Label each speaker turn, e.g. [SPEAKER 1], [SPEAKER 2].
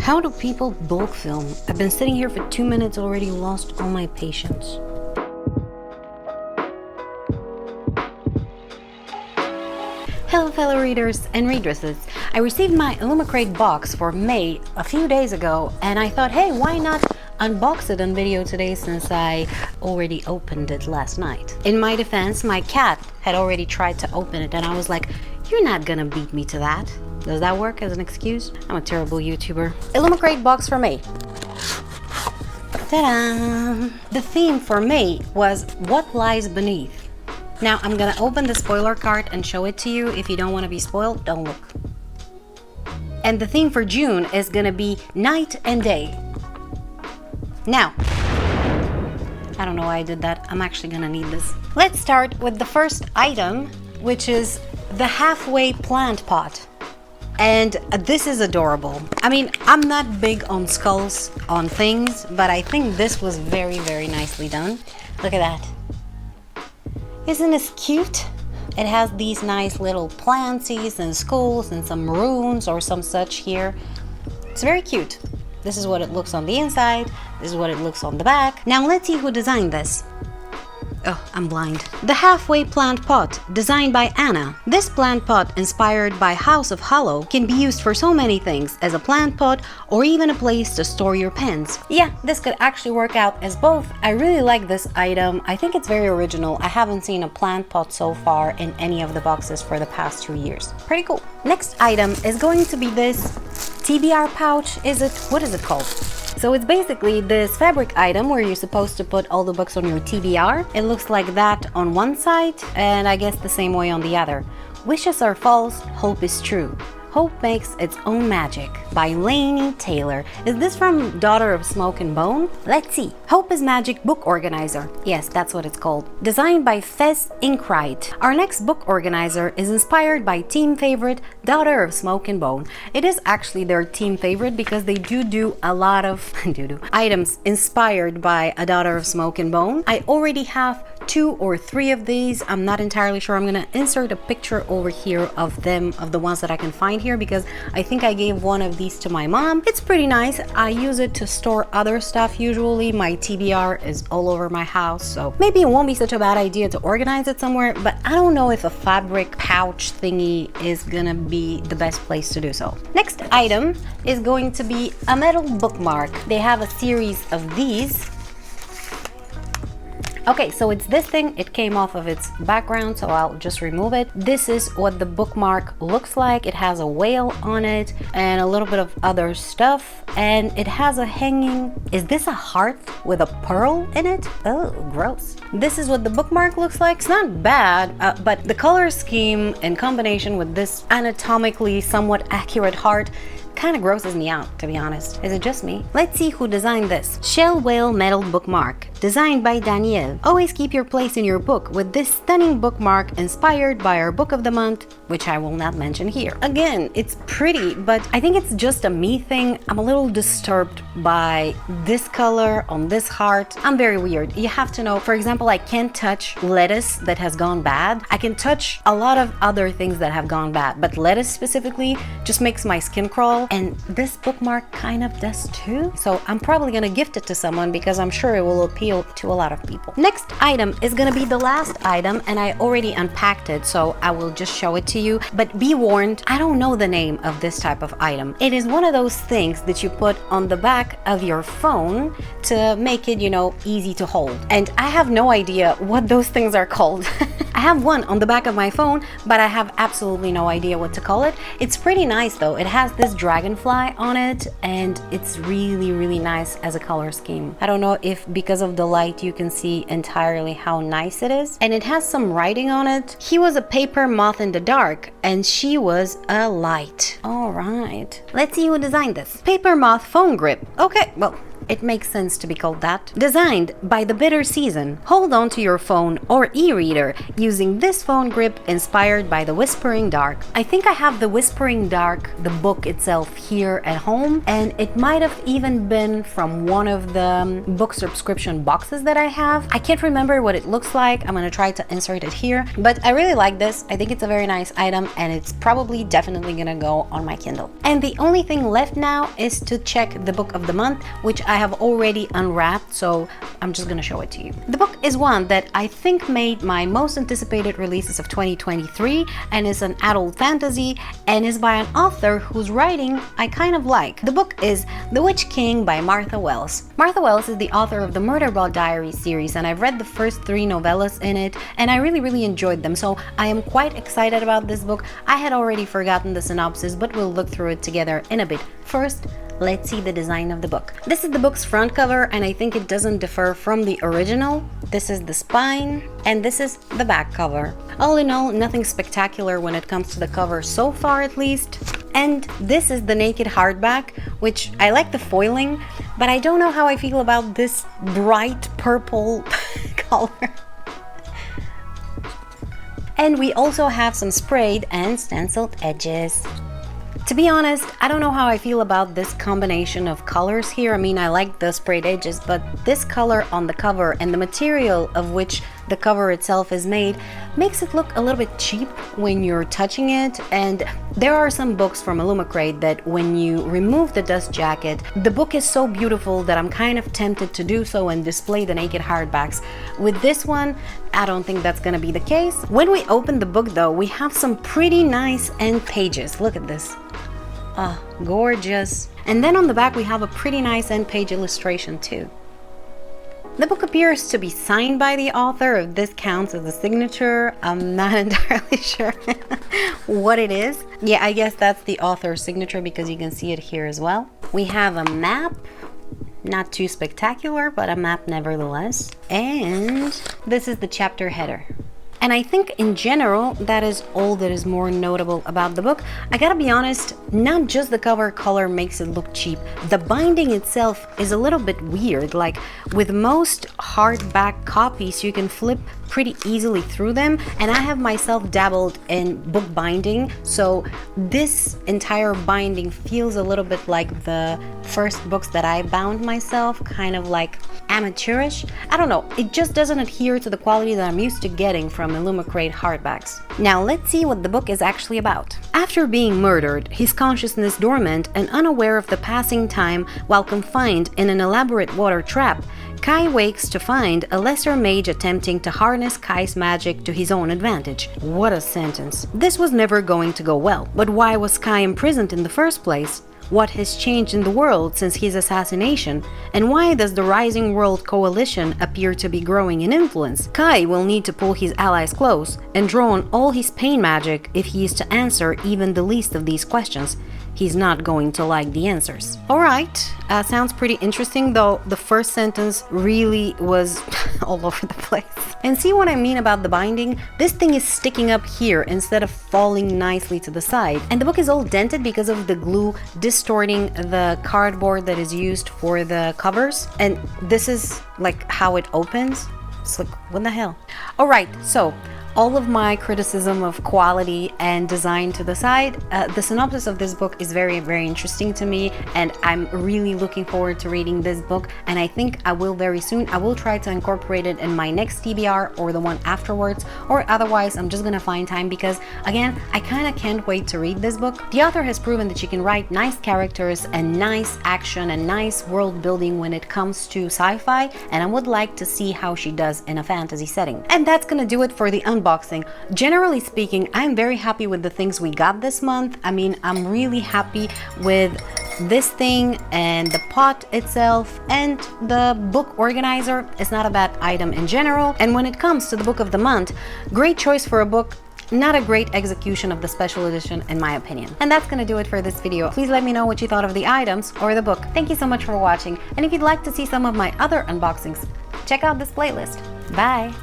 [SPEAKER 1] How do people bulk film? I've been sitting here for 2 minutes already, lost all my patience. Hello fellow readers and readresses. I received my Illumicrate box for May a few days ago and I thought, hey, why not unbox it on video today since I already opened it last night. In my defense, my cat had already tried to open it and I was like, you're not gonna beat me to that. Does that work as an excuse? I'm a terrible YouTuber. Illumicrate box for May. Ta-da! The theme for May was What Lies Beneath. Now I'm gonna open the spoiler card and show it to you. If you don't want to be spoiled, don't look. And the theme for June is gonna be Night and Day. Now, I don't know why I did that. I'm actually gonna need this. Let's start with the first item, which is the halfway plant pot. And this is adorable. I mean, I'm not big on skulls on things, but I think this was very, very nicely done. Look at that. Isn't this cute? It has these nice little planties and skulls and some runes or some such here. It's very cute. This is what it looks on the inside. This is what it looks on the back. Now let's see who designed this. Oh, I'm blind. The halfway plant pot, designed by Anna. This plant pot, inspired by House of Hollow, can be used for so many things, as a plant pot or even a place to store your pens. Yeah, this could actually work out as both. I really like this item. I think it's very original. I haven't seen a plant pot so far in any of the boxes for the past 2 years. Pretty cool. Next item is going to be this TBR pouch. What is it called? So it's basically this fabric item where you're supposed to put all the books on your TBR. It looks like that on one side and I guess the same way on the other. Wishes are false, hope is true. Hope Makes Its Own Magic by Lainey Taylor. Is this from Daughter of Smoke and Bone? Let's see. Hope is Magic Book Organizer. Yes, that's what it's called. Designed by Fez Inkwright. Our next book organizer is inspired by team favorite Daughter of Smoke and Bone. It is actually their team favorite because they do a lot of items inspired by A Daughter of Smoke and Bone. I already have 2 or 3 of these. I'm not entirely sure. I'm gonna insert a picture over here of them, of the ones that I can find here, because I think I gave one of these to my mom. It's pretty nice. I use it to store other stuff usually. My TBR is all over my house, so maybe it won't be such a bad idea to organize it somewhere, but I don't know if a fabric pouch thingy is gonna be the best place to do so. Next item is going to be a metal bookmark. They have a series of these. Okay, so it's this thing. It came off of its background, so I'll just remove it. This is what the bookmark looks like. It has a whale on it and a little bit of other stuff, and it has a hanging. Is this a heart with a pearl in it? Oh, gross. This is what the bookmark looks like. It's not bad, but the color scheme in combination with this anatomically somewhat accurate heart kind of grosses me out, to be honest. Is it just me? Let's see who designed this. Shell Whale Metal Bookmark, designed by Danielle. Always keep your place in your book with this stunning bookmark inspired by our book of the month, which I will not mention here. Again, it's pretty, but I think it's just a me thing. I'm a little disturbed by this color on this heart. I'm very weird. You have to know, for example, I can't touch lettuce that has gone bad. I can touch a lot of other things that have gone bad, but lettuce specifically just makes my skin crawl. And this bookmark kind of does too. So I'm probably gonna gift it to someone because I'm sure it will appeal to a lot of people. Next item is gonna be the last item, and I already unpacked it, so I will just show it to you. But be warned, I don't know the name of this type of item. It is one of those things that you put on the back of your phone to make it, easy to hold. And I have no idea what those things are called. I have one on the back of my phone, but I have absolutely no idea what to call it. It's pretty nice though. It has this dragonfly on it and it's really, really nice as a color scheme. I don't know if because of the light you can see entirely how nice it is. And it has some writing on it. He was a paper moth in the dark and she was a light. All right. Let's see who designed this. Paper moth phone grip. Okay, well, it makes sense to be called that. Designed by the bitter season. Hold on to your phone or e-reader using this phone grip inspired by the Whispering Dark. I think I have the Whispering Dark, the book itself, here at home, and it might have even been from one of the book subscription boxes that I have. I can't remember what it looks like. I'm gonna try to insert it here, but I really like this. I think it's a very nice item, and it's probably definitely gonna go on my Kindle. And the only thing left now is to check the book of the month, which I have already unwrapped, so I'm just gonna show it to you. The book is one that I think made my most anticipated releases of 2023, and is an adult fantasy, and is by an author whose writing I kind of like. The book is The Witch King by Martha Wells. Martha Wells is the author of the Murderball Diaries series, and I've read the first 3 novellas in it, and I really enjoyed them, so I am quite excited about this book. I had already forgotten the synopsis, but we'll look through it together in a bit. First, let's see the design of the book. This is the book's front cover, and I think it doesn't differ from the original. This is the spine, and this is the back cover. All in all, nothing spectacular when it comes to the cover so far, at least. And this is the naked hardback, which I like the foiling, but I don't know how I feel about this bright purple color. And we also have some sprayed and stenciled edges. To be honest, I don't know how I feel about this combination of colors here. I mean, I like the sprayed edges, but this color on the cover and the material of which the cover itself is made makes it look a little bit cheap when you're touching it. And there are some books from Illumicrate that when you remove the dust jacket, the book is so beautiful that I'm kind of tempted to do so and display the naked hardbacks. With this one, I don't think that's gonna be the case. When we open the book though, we have some pretty nice end pages. Look at this. Ah, gorgeous. And then on the back we have a pretty nice end page illustration too. The book appears to be signed by the author. If this counts as a signature, I'm not entirely sure what it is. Yeah, I guess that's the author's signature because you can see it here as well. We have a map. Not too spectacular, but a map nevertheless. And this is the chapter header. And I think in general, that is all that is more notable about the book. I gotta be honest, not just the cover color makes it look cheap. The binding itself is a little bit weird. Like with most hardback copies, you can flip pretty easily through them, and I have myself dabbled in book binding, so this entire binding feels a little bit like the first books that I bound myself, kind of like amateurish. I don't know, it just doesn't adhere to the quality that I'm used to getting from Illumicrate hardbacks. Now let's see what the book is actually about. After being murdered, his consciousness dormant and unaware of the passing time while confined in an elaborate water trap, Kai wakes to find a lesser mage attempting to harness Kai's magic to his own advantage. What a sentence. This was never going to go well. But why was Kai imprisoned in the first place? What has changed in the world since his assassination? And why does the Rising World Coalition appear to be growing in influence? Kai will need to pull his allies close and draw on all his pain magic if he is to answer even the least of these questions. He's not going to like the answers. Alright, sounds pretty interesting, though the first sentence really was all over the place. And see what I mean about the binding? This thing is sticking up here instead of falling nicely to the side. And the book is all dented because of the glue distorting the cardboard that is used for the covers. And this is like how it opens. It's like, what the hell? Alright, so all of my criticism of quality and design to the side, the synopsis of this book is very interesting to me, and I'm really looking forward to reading this book, and I think I will very soon. I will try to incorporate it in my next TBR or the one afterwards, or otherwise I'm just gonna find time because, again, I kind of can't wait to read this book. The author has proven that she can write nice characters and nice action and nice world building when it comes to sci-fi, and I would like to see how she does in a fantasy setting. And that's gonna do it for the unboxing. Generally speaking, I'm very happy with the things we got this month. I mean, I'm really happy with this thing and the pot itself, and the book organizer is not a bad item in general. And when it comes to the book of the month, great choice for a book, not a great execution of the special edition in my opinion. And that's gonna do it for this video. Please let me know what you thought of the items or the book. Thank you so much for watching, and if you'd like to see some of my other unboxings, check out this playlist. Bye!